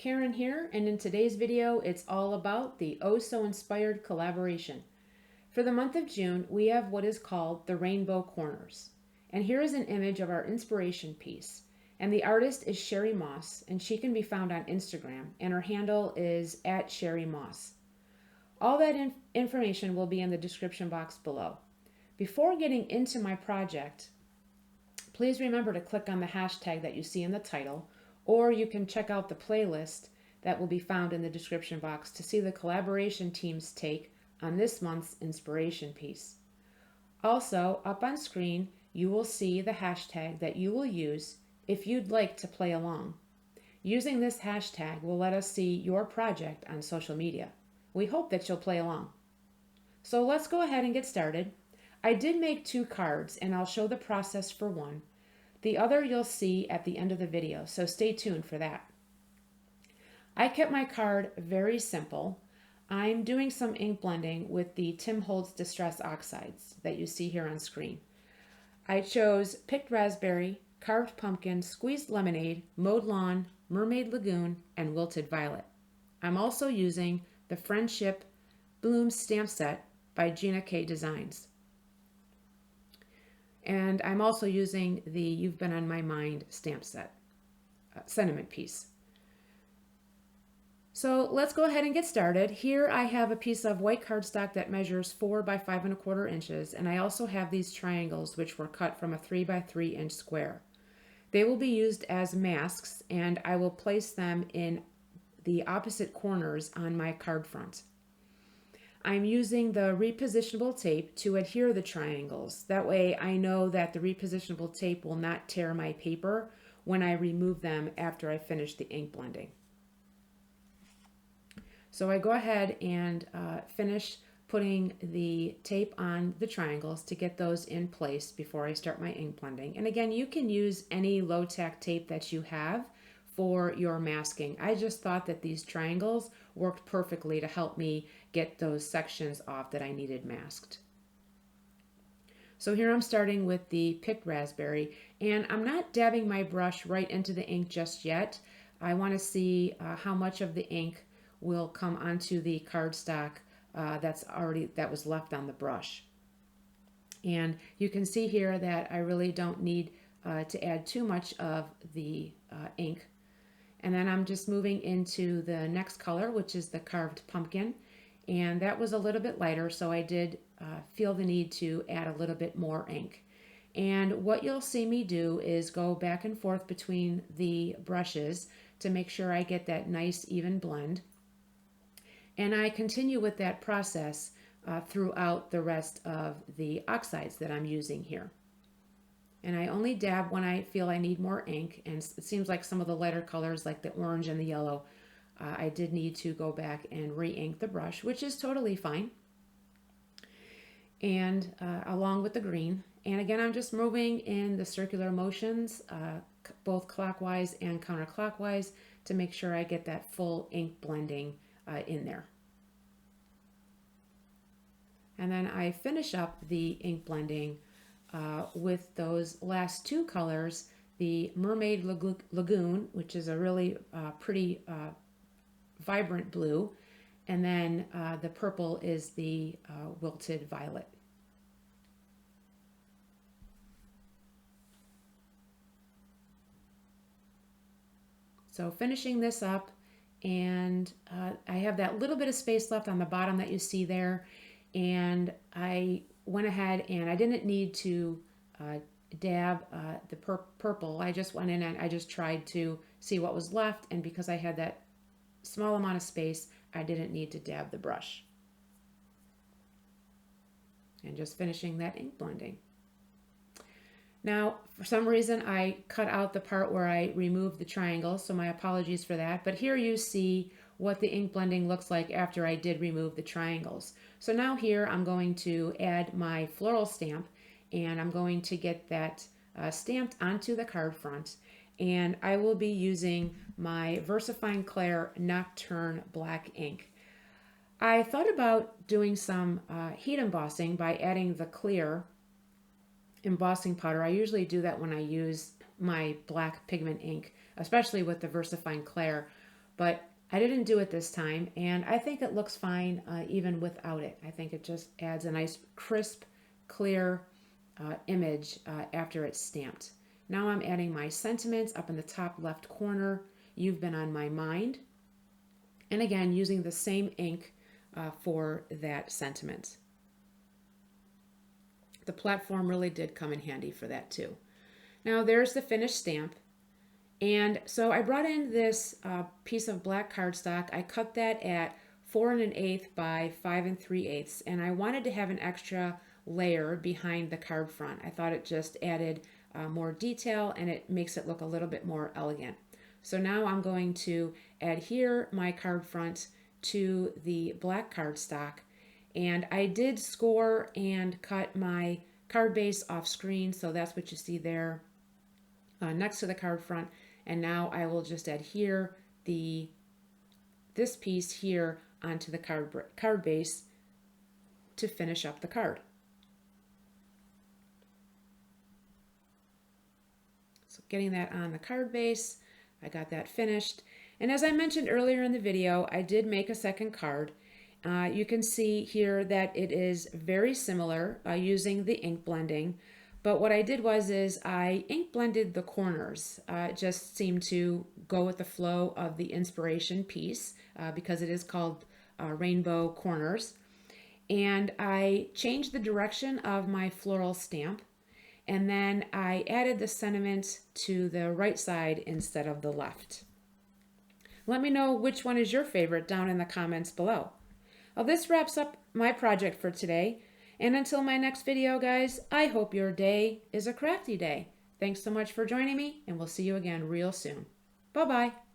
Karen here, and in today's video, it's all about the Oh So Inspired collaboration. For the month of June, we have what is called the Rainbow Corners. And here is an image of our inspiration piece. And the artist is Sherry Moss, and she can be found on Instagram, and her handle is @SherryMoss. All that information will be in the description box below. Before getting into my project, please remember to click on the hashtag that you see in the title, or you can check out the playlist that will be found in the description box to see the collaboration team's take on this month's inspiration piece. Also, up on screen, you will see the hashtag that you will use if you'd like to play along. Using this hashtag will let us see your project on social media. We hope that you'll play along. So let's go ahead and get started. I did make 2 cards, and I'll show the process for one. The other you'll see at the end of the video, so stay tuned for that. I kept my card very simple. I'm doing some ink blending with the Tim Holtz Distress Oxides that you see here on screen. I chose picked raspberry, carved pumpkin, squeezed lemonade, mowed lawn, mermaid lagoon, and wilted violet. I'm also using the Friendship Bloom stamp set by Gina K Designs. And I'm also using the You've Been on My Mind stamp set, sentiment piece. So let's go ahead and get started. Here I have a piece of white cardstock that measures 4 by 5 1/4 inches, and I also have these triangles which were cut from a 3 by 3 inch square. They will be used as masks, and I will place them in the opposite corners on my card front. I'm using the repositionable tape to adhere the triangles. That way I know that the repositionable tape will not tear my paper when I remove them after I finish the ink blending. So I go ahead and finish putting the tape on the triangles to get those in place before I start my ink blending. And again, you can use any low-tack tape that you have for your masking. I just thought that these triangles worked perfectly to help me get those sections off that I needed masked. So here I'm starting with the picked raspberry, and I'm not dabbing my brush right into the ink just yet. I want to see how much of the ink will come onto the cardstock that was left on the brush. And you can see here that I really don't need to add too much of the ink. And then I'm just moving into the next color, which is the carved pumpkin. And that was a little bit lighter, so I did feel the need to add a little bit more ink. And what you'll see me do is go back and forth between the brushes to make sure I get that nice even blend. And I continue with that process throughout the rest of the oxides that I'm using here. And I only dab when I feel I need more ink, and it seems like some of the lighter colors like the orange and the yellow, I did need to go back and re-ink the brush, which is totally fine, and along with the green. And again, I'm just moving in the circular motions, both clockwise and counterclockwise, to make sure I get that full ink blending in there. And then I finish up the ink blending with those last 2 colors, the Mermaid Lagoon, which is a really pretty vibrant blue, and then the purple is the wilted violet. So finishing this up, and I have that little bit of space left on the bottom that you see there, and I went ahead and I didn't need to dab the purple. I just went in and I just tried to see what was left, and because I had that small amount of space, I didn't need to dab the brush. And just finishing that ink blending. Now, for some reason, I cut out the part where I removed the triangle, so my apologies for that. But here you see what the ink blending looks like after I did remove the triangles. So now here I'm going to add my floral stamp, and I'm going to get that stamped onto the card front. And I will be using my VersaFine Clair Nocturne Black ink. I thought about doing some heat embossing by adding the clear embossing powder. I usually do that when I use my black pigment ink, especially with the VersaFine Clair. but I didn't do it this time, and I think it looks fine even without it. I think it just adds a nice crisp, clear image after it's stamped. Now I'm adding my sentiments up in the top left corner. You've been on my mind. And again, using the same ink for that sentiment. The platform really did come in handy for that too. Now there's the finished stamp. And so I brought in this piece of black cardstock. I cut that at 4 1/8 by 5 3/8, and I wanted to have an extra layer behind the card front. I thought it just added more detail and it makes it look a little bit more elegant. So now I'm going to adhere my card front to the black cardstock, and I did score and cut my card base off screen, so that's what you see there next to the card front. And now I will just adhere this piece here onto the card base to finish up the card. So getting that on the card base, I got that finished. And as I mentioned earlier in the video, I did make a second card. You can see here that it is very similar using the ink blending. But what I did was I ink blended the corners. It just seemed to go with the flow of the inspiration piece because it is called Rainbow Corners. And I changed the direction of my floral stamp. And then I added the sentiment to the right side instead of the left. Let me know which one is your favorite down in the comments below. Well, this wraps up my project for today. And until my next video, guys, I hope your day is a crafty day. Thanks so much for joining me, and we'll see you again real soon. Bye-bye.